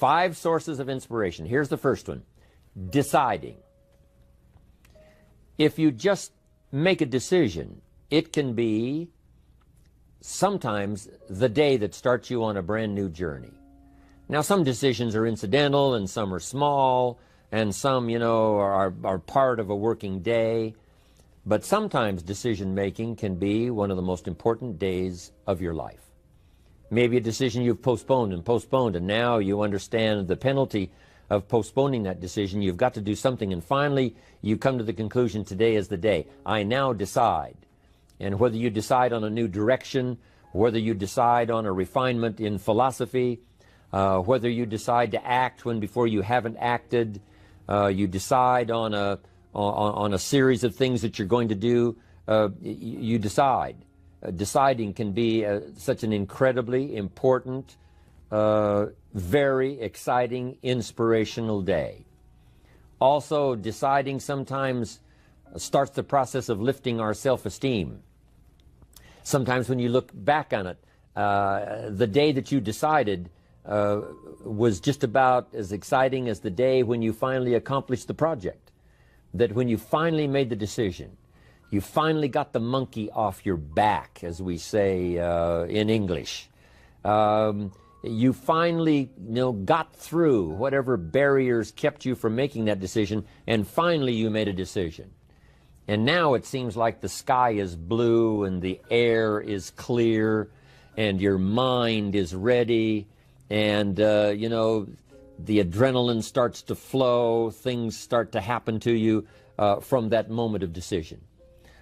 5 sources of inspiration. Here's the first one. Deciding. If you just make a decision, it can be sometimes the day that starts you on a brand new journey. Now, some decisions are incidental and some are small and some, are part of a working day. But sometimes decision making can be one of the most important days of your life. Maybe a decision you've postponed, and now you understand the penalty of postponing that decision. You've got to do something, and finally you come to the conclusion, today is the day. I now decide. And whether you decide on a new direction, whether you decide on a refinement in philosophy, whether you decide to act when before you haven't acted, you decide on a series of things that you're going to do, you decide. Deciding can be such an incredibly important, very exciting, inspirational day. Also, deciding sometimes starts the process of lifting our self-esteem. Sometimes when you look back on it, the day that you decided was just about as exciting as the day when you finally accomplished the project. That when you finally made the decision, you finally got the monkey off your back, as we say in English. You finally got through whatever barriers kept you from making that decision, and finally you made a decision. And now it seems like the sky is blue and the air is clear and your mind is ready, and the adrenaline starts to flow, things start to happen to you from that moment of decision.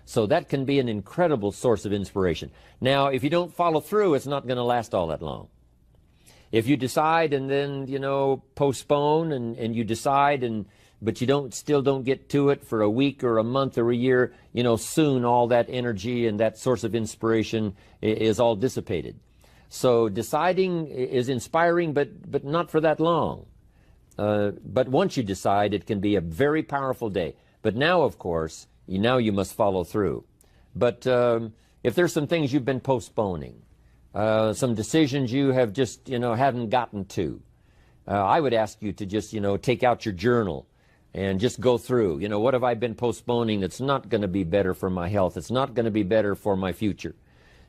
So that can be an incredible source of inspiration. Now, if you don't follow through, it's not going to last all that long. If you decide and then, postpone and you decide, but you still don't get to it for a week or a month or a year, soon all that energy and that source of inspiration is all dissipated. So deciding is inspiring, but not for that long. But once you decide, it can be a very powerful day. But now, of course, you must follow through. But if there's some things you've been postponing, some decisions you have just, haven't gotten to, I would ask you to just, take out your journal and just go through, what have I been postponing that's not going to be better for my health? It's not going to be better for my future.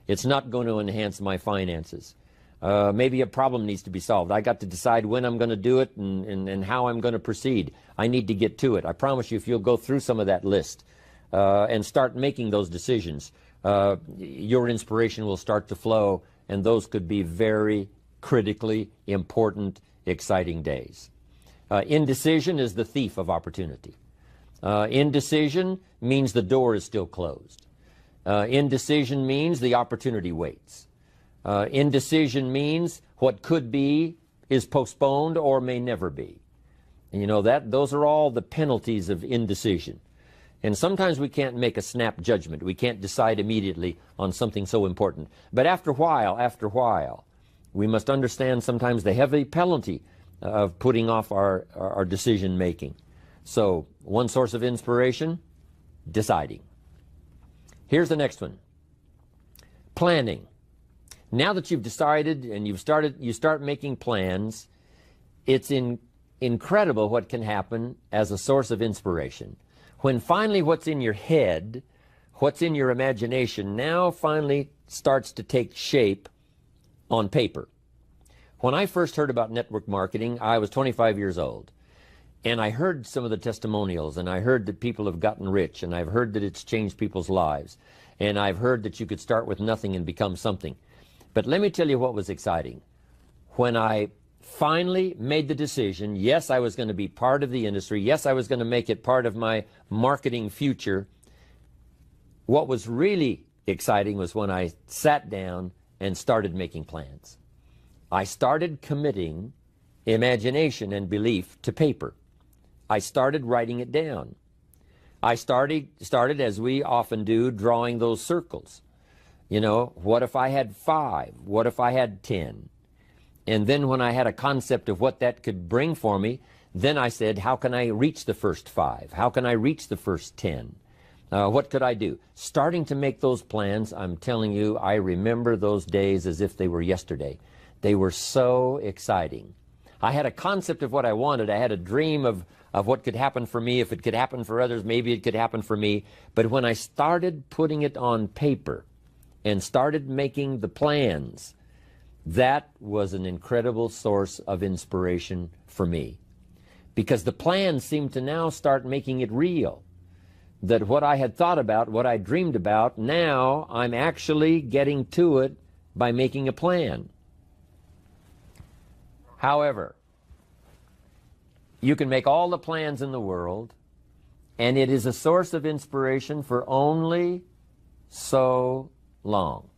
It's not going to enhance my finances. Maybe a problem needs to be solved. I got to decide when I'm going to do it and how I'm going to proceed. I need to get to it. I promise you, if you'll go through some of that list and start making those decisions, your inspiration will start to flow, and those could be very critically important, exciting days. Indecision is the thief of opportunity. Indecision means the door is still closed. Indecision means the opportunity waits. Indecision means what could be is postponed or may never be. And those are all the penalties of indecision. And sometimes we can't make a snap judgment. We can't decide immediately on something so important. But after a while, we must understand sometimes the heavy penalty of putting off our decision making. So, one source of inspiration, deciding. Here's the next one. Planning. Now that you've decided and you start making plans, it's incredible what can happen as a source of inspiration. When finally what's in your head, what's in your imagination, now finally starts to take shape on paper. When I first heard about network marketing, I was 25 years old. And I heard some of the testimonials, and I heard that people have gotten rich, and I've heard that it's changed people's lives. And I've heard that you could start with nothing and become something. But let me tell you what was exciting. When I finally made the decision, yes, I was going to be part of the industry, yes, I was going to make it part of my marketing future, what was really exciting was when I sat down and started making plans. I started committing imagination and belief to paper. I started writing it down. I started, as we often do, drawing those circles. What if I had 5? What if I had 10? And then when I had a concept of what that could bring for me, then I said, how can I reach the first 5? How can I reach the first 10? What could I do? Starting to make those plans, I'm telling you, I remember those days as if they were yesterday. They were so exciting. I had a concept of what I wanted. I had a dream of what could happen for me. If it could happen for others, maybe it could happen for me. But when I started putting it on paper and started making the plans, that was an incredible source of inspiration for me. Because the plans seemed to now start making it real. That what I had thought about, what I dreamed about, now I'm actually getting to it by making a plan. However, you can make all the plans in the world, and it is a source of inspiration for only so long.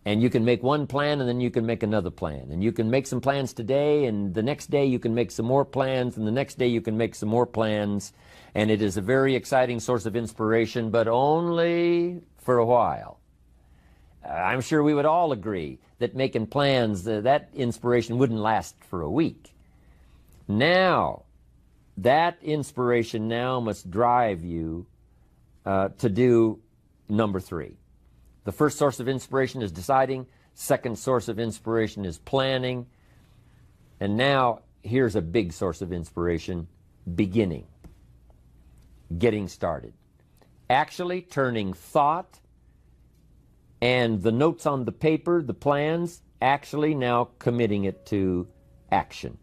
And you can make one plan, and then you can make another plan. And you can make some plans today, and the next day you can make some more plans, and the next day you can make some more plans. And it is a very exciting source of inspiration, but only for a while. I'm sure we would all agree that making plans, that inspiration wouldn't last for a week. Now, that inspiration now must drive you to do number 3. The first source of inspiration is deciding. Second source of inspiration is planning. And now, here's a big source of inspiration, beginning. Getting started. Actually turning thought and the notes on the paper, the plans, actually now committing it to action.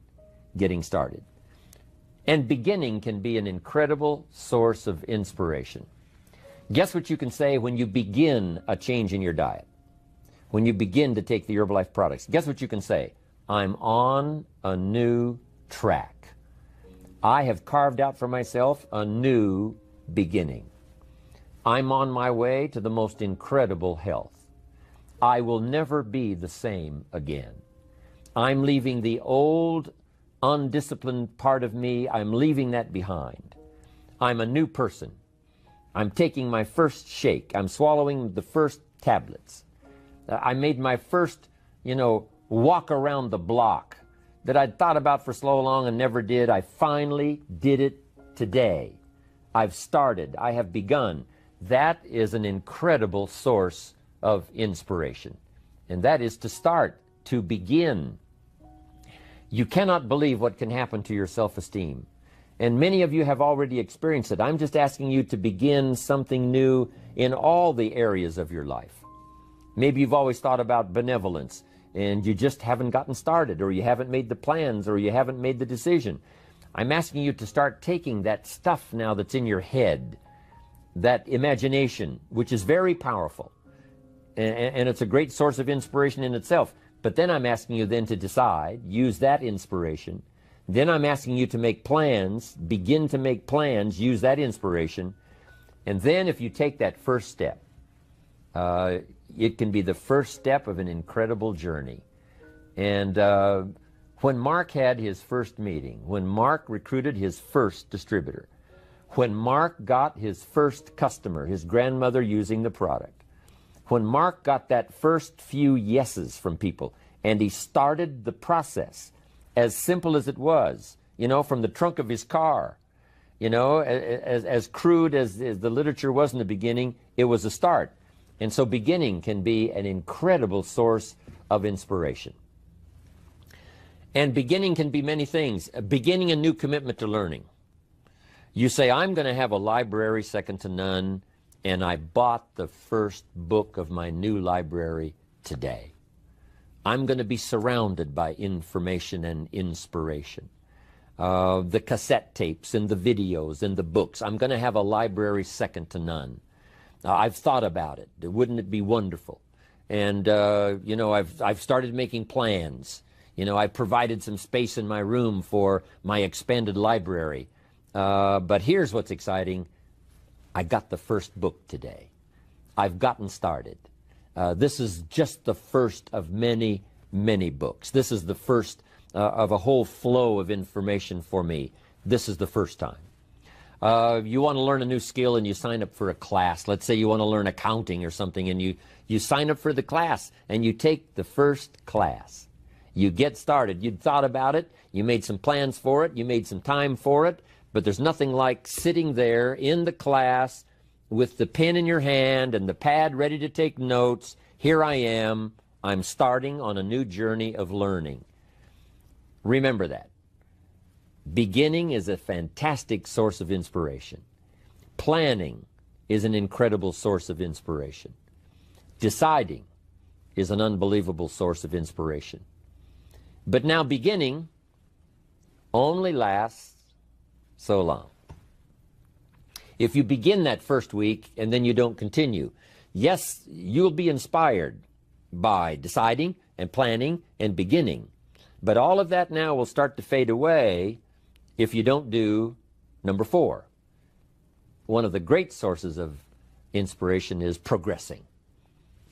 Getting started. And beginning can be an incredible source of inspiration. Guess what you can say when you begin a change in your diet? When you begin to take the Herbalife products, guess what you can say? I'm on a new track. I have carved out for myself a new beginning. I'm on my way to the most incredible health. I will never be the same again. I'm leaving the old, undisciplined part of me. I'm leaving that behind. I'm a new person. I'm taking my first shake. I'm swallowing the first tablets. I made my first, walk around the block that I'd thought about for so long and never did. I finally did it today. I've started. I have begun. That is an incredible source of inspiration. And that is to start, to begin. You cannot believe what can happen to your self-esteem. And many of you have already experienced it. I'm just asking you to begin something new in all the areas of your life. Maybe you've always thought about benevolence, and you just haven't gotten started, or you haven't made the plans, or you haven't made the decision. I'm asking you to start taking that stuff now that's in your head, that imagination, which is very powerful, and it's a great source of inspiration in itself. But then I'm asking you then to decide, use that inspiration. Then I'm asking you to make plans, begin to make plans, use that inspiration. And then if you take that first step, it can be the first step of an incredible journey. And when Mark had his first meeting, when Mark recruited his first distributor, when Mark got his first customer, his grandmother using the product, when Mark got that first few yeses from people, and he started the process, as simple as it was, from the trunk of his car, as crude as the literature was in the beginning, it was a start. And so beginning can be an incredible source of inspiration. And beginning can be many things. Beginning a new commitment to learning. You say, I'm going to have a library second to none, and I bought the first book of my new library today. I'm going to be surrounded by information and inspiration. The cassette tapes and the videos and the books. I'm going to have a library second to none. I've thought about it. Wouldn't it be wonderful? And, I've started making plans. I've provided some space in my room for my expanded library. But here's what's exciting. I got the first book today. I've gotten started. This is just the first of many, many books. This is the first of a whole flow of information for me. This is the first time. You want to learn a new skill and you sign up for a class. Let's say you want to learn accounting or something, and you sign up for the class and you take the first class. You get started. You'd thought about it. You made some plans for it. You made some time for it. But there's nothing like sitting there in the class with the pen in your hand and the pad ready to take notes. Here I am. I'm starting on a new journey of learning. Remember that. Beginning is a fantastic source of inspiration. Planning is an incredible source of inspiration. Deciding is an unbelievable source of inspiration. But now beginning only lasts so long. If you begin that first week and then you don't continue, yes, you'll be inspired by deciding and planning and beginning. But all of that now will start to fade away if you don't do number 4. One of the great sources of inspiration is progressing.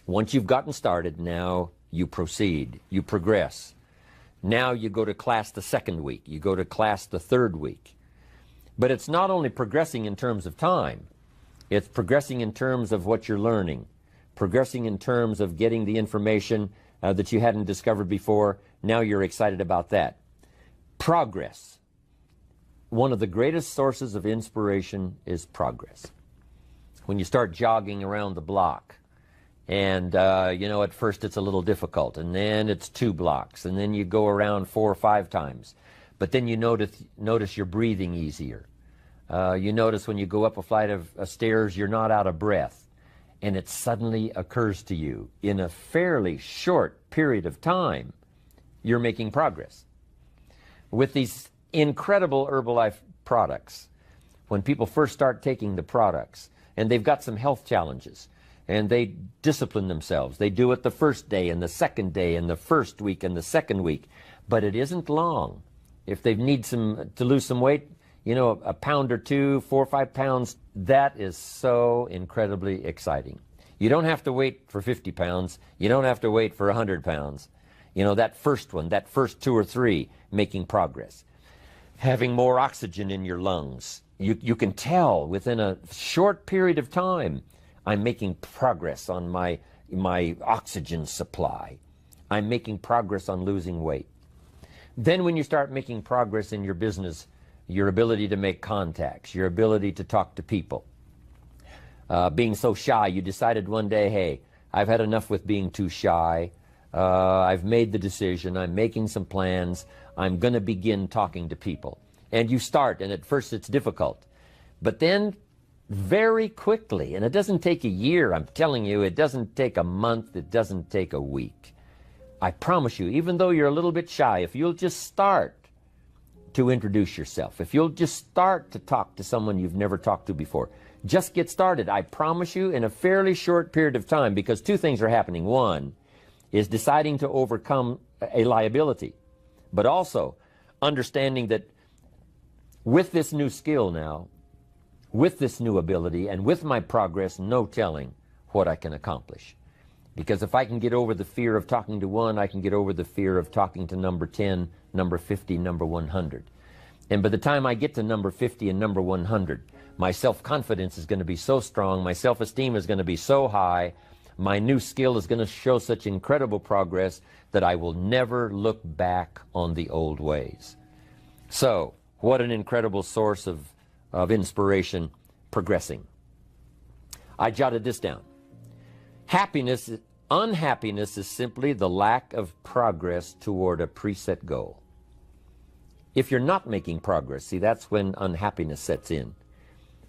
Once you've gotten started, now you proceed, you progress. Now you go to class the second week, you go to class the third week. But it's not only progressing in terms of time, it's progressing in terms of what you're learning, progressing in terms of getting the information that you hadn't discovered before. Now you're excited about that. Progress. One of the greatest sources of inspiration is progress. When you start jogging around the block, and at first it's a little difficult, and then it's 2 blocks, and then you go around 4 or 5 times. But then you notice you're breathing easier. You notice when you go up a flight of stairs, you're not out of breath. And it suddenly occurs to you, in a fairly short period of time, you're making progress. With these incredible Herbalife products, when people first start taking the products, and they've got some health challenges, and they discipline themselves. They do it the first day, and the second day, and the first week, and the second week. But it isn't long. If they need to lose some weight, a pound or 2, 4 or 5 pounds, that is so incredibly exciting. You don't have to wait for 50 pounds. You don't have to wait for 100 pounds. That first one, that first 2 or 3, making progress. Having more oxygen in your lungs. You can tell within a short period of time, I'm making progress on my oxygen supply. I'm making progress on losing weight. Then when you start making progress in your business, your ability to make contacts, your ability to talk to people. Being so shy, you decided one day, hey, I've had enough with being too shy. I've made the decision. I'm making some plans. I'm going to begin talking to people. And you start, and at first it's difficult. But then very quickly, and it doesn't take a year, I'm telling you, it doesn't take a month, it doesn't take a week. I promise you, even though you're a little bit shy, if you'll just start to introduce yourself, if you'll just start to talk to someone you've never talked to before, just get started. I promise you, in a fairly short period of time, because 2 things are happening. One is deciding to overcome a liability, but also understanding that with this new skill now, with this new ability, and with my progress, no telling what I can accomplish. Because if I can get over the fear of talking to 1, I can get over the fear of talking to number 10, number 50, number 100. And by the time I get to number 50 and number 100, my self-confidence is going to be so strong, my self-esteem is going to be so high, my new skill is going to show such incredible progress that I will never look back on the old ways. So, what an incredible source of inspiration, progressing. I jotted this down. Unhappiness is simply the lack of progress toward a preset goal. If you're not making progress, see, that's when unhappiness sets in.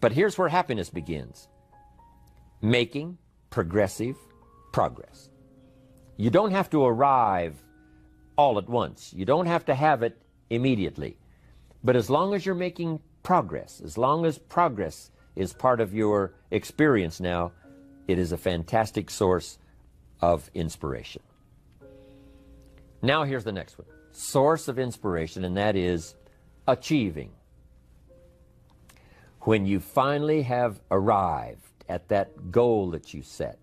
But here's where happiness begins. Making progressive progress. You don't have to arrive all at once. You don't have to have it immediately. But as long as you're making progress, as long as progress is part of your experience now, it is a fantastic source of inspiration. Now here's the next one. Source of inspiration, and that is achieving. When you finally have arrived at that goal that you set,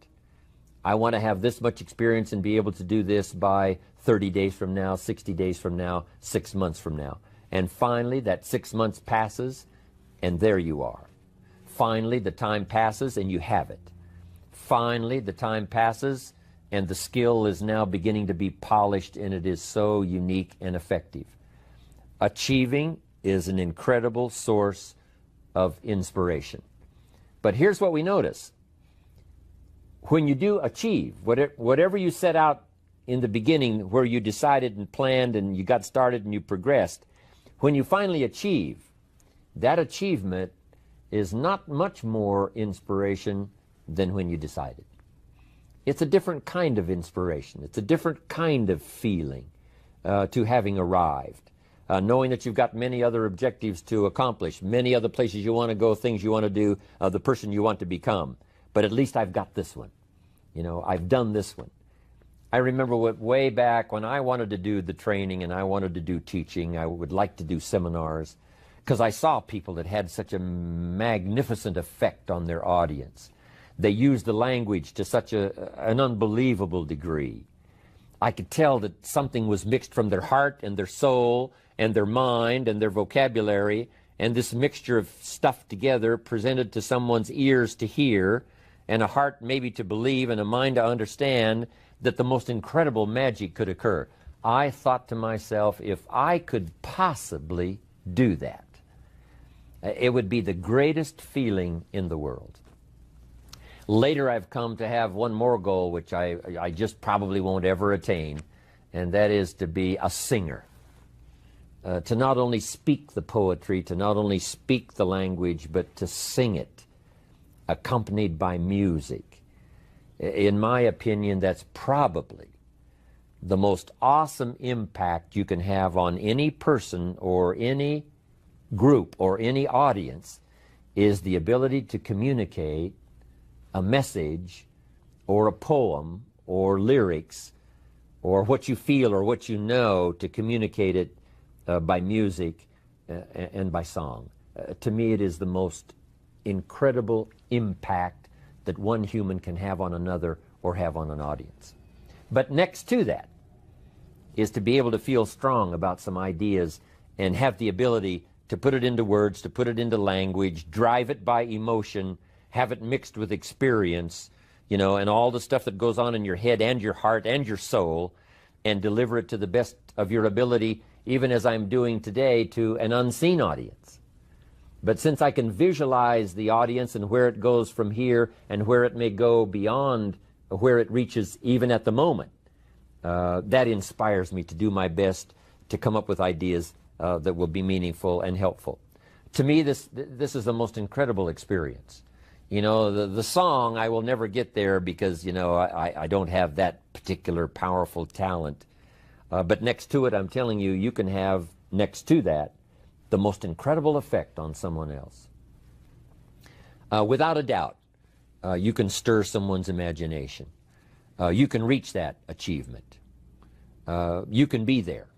I want to have this much experience and be able to do this by 30 days from now, 60 days from now, 6 months from now. And finally, that 6 months passes, and there you are. Finally, the time passes, and you have it. Finally, the time passes, and the skill is now beginning to be polished, and it is so unique and effective. Achieving is an incredible source of inspiration. But here's what we notice. When you do achieve, whatever you set out in the beginning where you decided and planned and you got started and you progressed, when you finally achieve, that achievement is not much more inspiration than when you decided. It's a different kind of inspiration. It's a different kind of feeling to having arrived. Knowing that you've got many other objectives to accomplish, many other places you want to go, things you want to do, the person you want to become. But at least I've got this one. You know, I've done this one. I remember way back when I wanted to do the training and I wanted to do teaching, I would like to do seminars, because I saw people that had such a magnificent effect on their audience. They used the language to such an unbelievable degree. I could tell that something was mixed from their heart and their soul and their mind and their vocabulary, and this mixture of stuff together presented to someone's ears to hear and a heart maybe to believe and a mind to understand, that the most incredible magic could occur. I thought to myself, if I could possibly do that, it would be the greatest feeling in the world. Later I've come to have one more goal, which I just probably won't ever attain, and that is to be a singer. To not only speak the poetry, to not only speak the language, but to sing it, accompanied by music. In my opinion, that's probably the most awesome impact you can have on any person or any group or any audience, is the ability to communicate a message or a poem or lyrics or what you feel or what you know, to communicate it by music and by song. To me, it is the most incredible impact that one human can have on another or have on an audience. But next to that is to be able to feel strong about some ideas and have the ability to put it into words, to put it into language, drive it by emotion, have it mixed with experience, you know, and all the stuff that goes on in your head and your heart and your soul, and deliver it to the best of your ability, even as I'm doing today, to an unseen audience. But since I can visualize the audience and where it goes from here and where it may go beyond where it reaches even at the moment, that inspires me to do my best to come up with ideas that will be meaningful and helpful. To me, this is the most incredible experience. You know, the song, I will never get there because, you know, I don't have that particular powerful talent. But next to it, I'm telling you, you can have next to that the most incredible effect on someone else. Without a doubt, you can stir someone's imagination. You can reach that achievement. You can be there.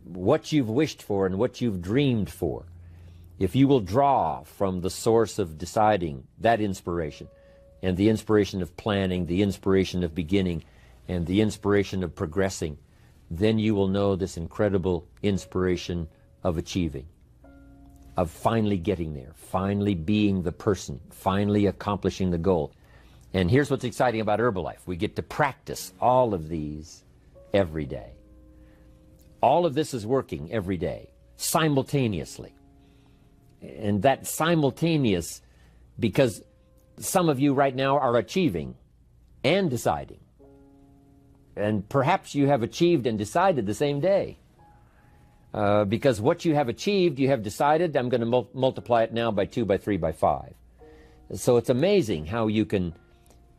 What you've wished for and what you've dreamed for, if you will draw from the source of deciding, that inspiration, and the inspiration of planning, the inspiration of beginning, and the inspiration of progressing, then you will know this incredible inspiration of achieving, of finally getting there, finally being the person, finally accomplishing the goal. And here's what's exciting about Herbalife. We get to practice all of these every day. All of this is working every day, simultaneously. And that simultaneous, because some of you right now are achieving and deciding. And perhaps you have achieved and decided the same day. Because what you have achieved, you have decided, I'm going to multiply it now by 2, by 3, by 5. So it's amazing how you can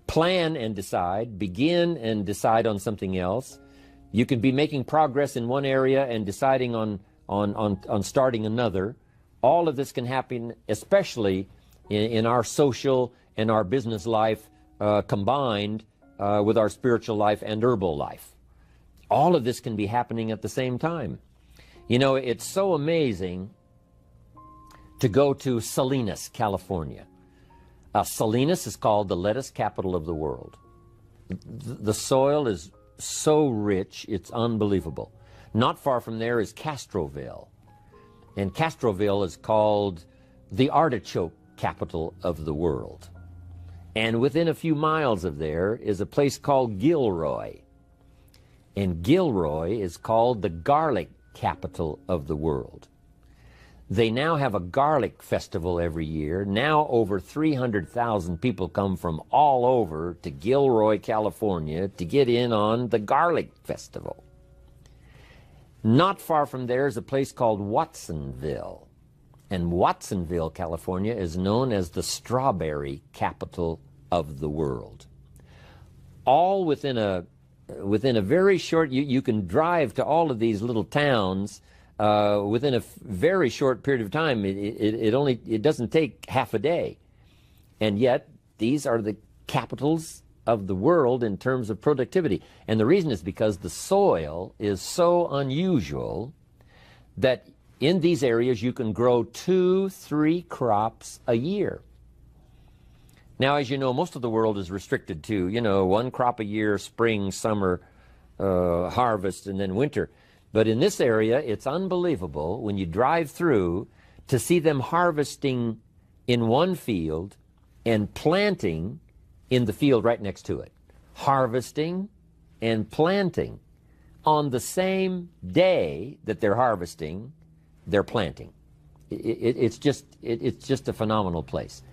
plan and decide, begin and decide on something else. You can be making progress in one area and deciding on starting another. All of this can happen, especially in our social and our business life combined with our spiritual life and herbal life. All of this can be happening at the same time. You know, it's so amazing to go to Salinas, California. Salinas is called the lettuce capital of the world. The soil is so rich, it's unbelievable. Not far from there is Castroville. And Castroville is called the artichoke capital of the world. And within a few miles of there is a place called Gilroy. And Gilroy is called the garlic capital of the world. They now have a garlic festival every year. Now over 300,000 people come from all over to Gilroy, California to get in on the garlic festival. Not far from there is a place called Watsonville. And Watsonville, California is known as the strawberry capital of the world. All within a very short, you can drive to all of these little towns within a very short period of time. It doesn't take half a day. And yet, these are the capitals of the world in terms of productivity. And the reason is because the soil is so unusual that in these areas you can grow 2-3 crops a year. Now, as you know, most of the world is restricted to, 1 crop a year, spring, summer, harvest, and then winter. But in this area, it's unbelievable when you drive through to see them harvesting in one field and planting in the field right next to it. Harvesting and planting. On the same day that they're harvesting, they're planting. It's just a phenomenal place.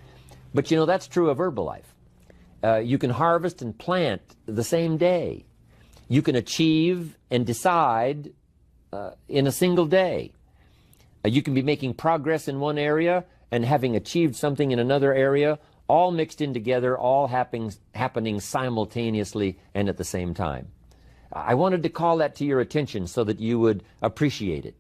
But that's true of Herbalife. You can harvest and plant the same day. You can achieve and decide in a single day. You can be making progress in one area and having achieved something in another area, all mixed in together, all happening simultaneously and at the same time. I wanted to call that to your attention so that you would appreciate it,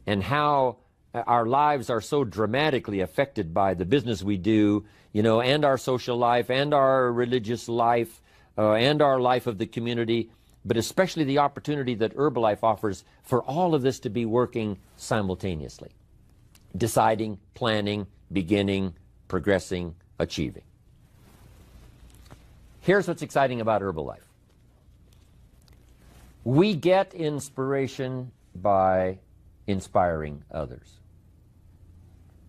and how our lives are so dramatically affected by the business we do, and our social life, and our religious life, and our life of the community, but especially the opportunity that Herbalife offers for all of this to be working simultaneously. Deciding, planning, beginning, progressing, achieving. Here's what's exciting about Herbalife. We get inspiration by inspiring others.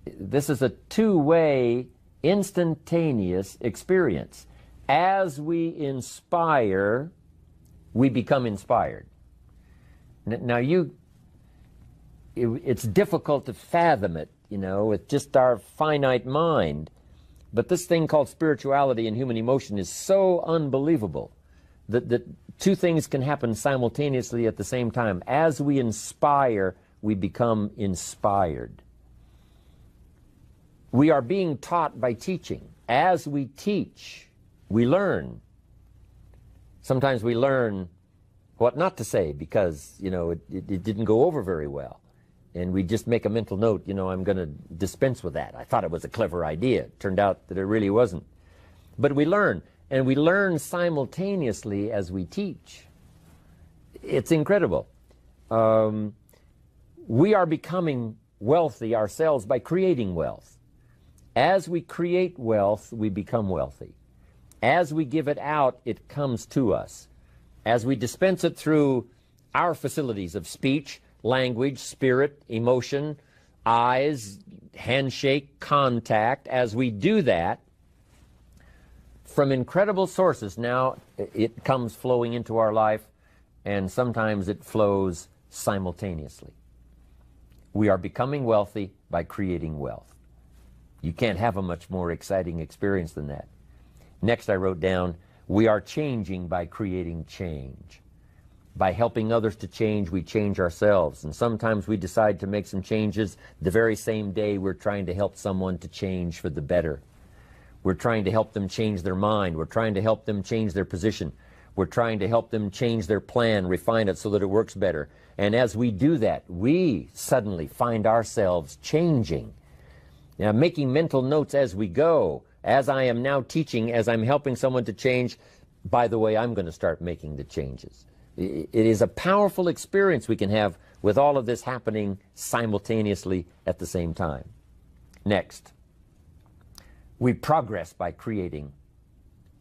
This is a two-way, instantaneous experience. As we inspire, we become inspired. Now, it's difficult to fathom it, with just our finite mind. But this thing called spirituality and human emotion is so unbelievable that two things can happen simultaneously at the same time. As we inspire, we become inspired. We are being taught by teaching. As we teach, we learn. Sometimes we learn what not to say because, it didn't go over very well. And we just make a mental note, I'm going to dispense with that. I thought it was a clever idea. It turned out that it really wasn't. But we learn, and we learn simultaneously as we teach. It's incredible. We are becoming wealthy ourselves by creating wealth. As we create wealth, we become wealthy. As we give it out, it comes to us. As we dispense it through our facilities of speech, language, spirit, emotion, eyes, handshake, contact, as we do that, from incredible sources, now it comes flowing into our life, and sometimes it flows simultaneously. We are becoming wealthy by creating wealth. You can't have a much more exciting experience than that. Next, I wrote down, we are changing by creating change. By helping others to change, we change ourselves. And sometimes we decide to make some changes the very same day we're trying to help someone to change for the better. We're trying to help them change their mind. We're trying to help them change their position. We're trying to help them change their plan, refine it so that it works better. And as we do that, we suddenly find ourselves changing. Now, making mental notes as we go. As I am now teaching, as I'm helping someone to change, by the way, I'm going to start making the changes. It is a powerful experience we can have with all of this happening simultaneously at the same time. Next, we progress by creating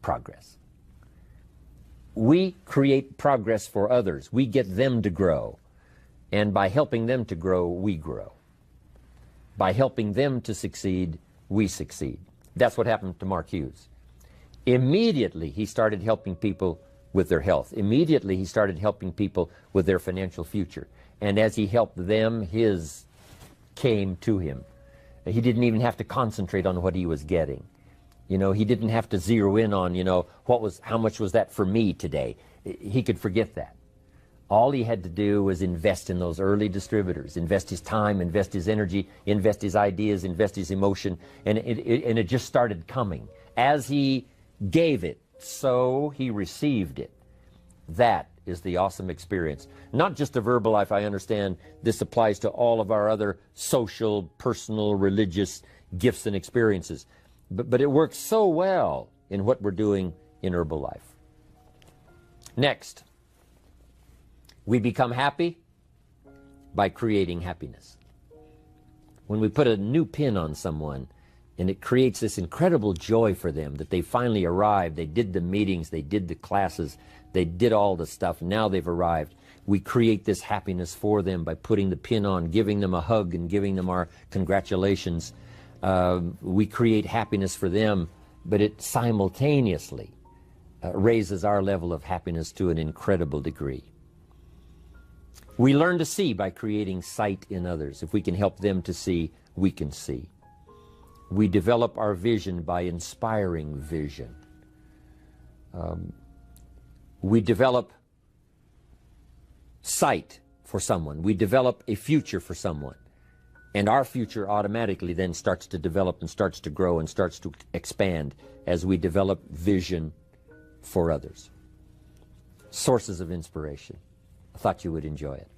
progress. We create progress for others. We get them to grow. And by helping them to grow, we grow. By helping them to succeed, we succeed. That's what happened to Mark Hughes. Immediately, he started helping people with their health. Immediately, he started helping people with their financial future. And as he helped them, his came to him. He didn't even have to concentrate on what he was getting. You know, he didn't have to zero in on, you know, how much was that for me today? He could forget that. All he had to do was invest in those early distributors, invest his time, invest his energy, invest his ideas, invest his emotion, and it just started coming. As he gave it, so he received it. That is the awesome experience. Not just a Verbalife, I understand this applies to all of our other social, personal, religious gifts and experiences. But it works so well in what we're doing in Herbalife. Next, we become happy by creating happiness. When we put a new pin on someone and it creates this incredible joy for them that they finally arrived, they did the meetings, they did the classes, they did all the stuff, now they've arrived. We create this happiness for them by putting the pin on, giving them a hug and giving them our congratulations. We create happiness for them, but it simultaneously raises our level of happiness to an incredible degree. We learn to see by creating sight in others. If we can help them to see, we can see. We develop our vision by inspiring vision. We develop sight for someone. We develop a future for someone. And our future automatically then starts to develop and starts to grow and starts to expand as we develop vision for others. Sources of inspiration. I thought you would enjoy it.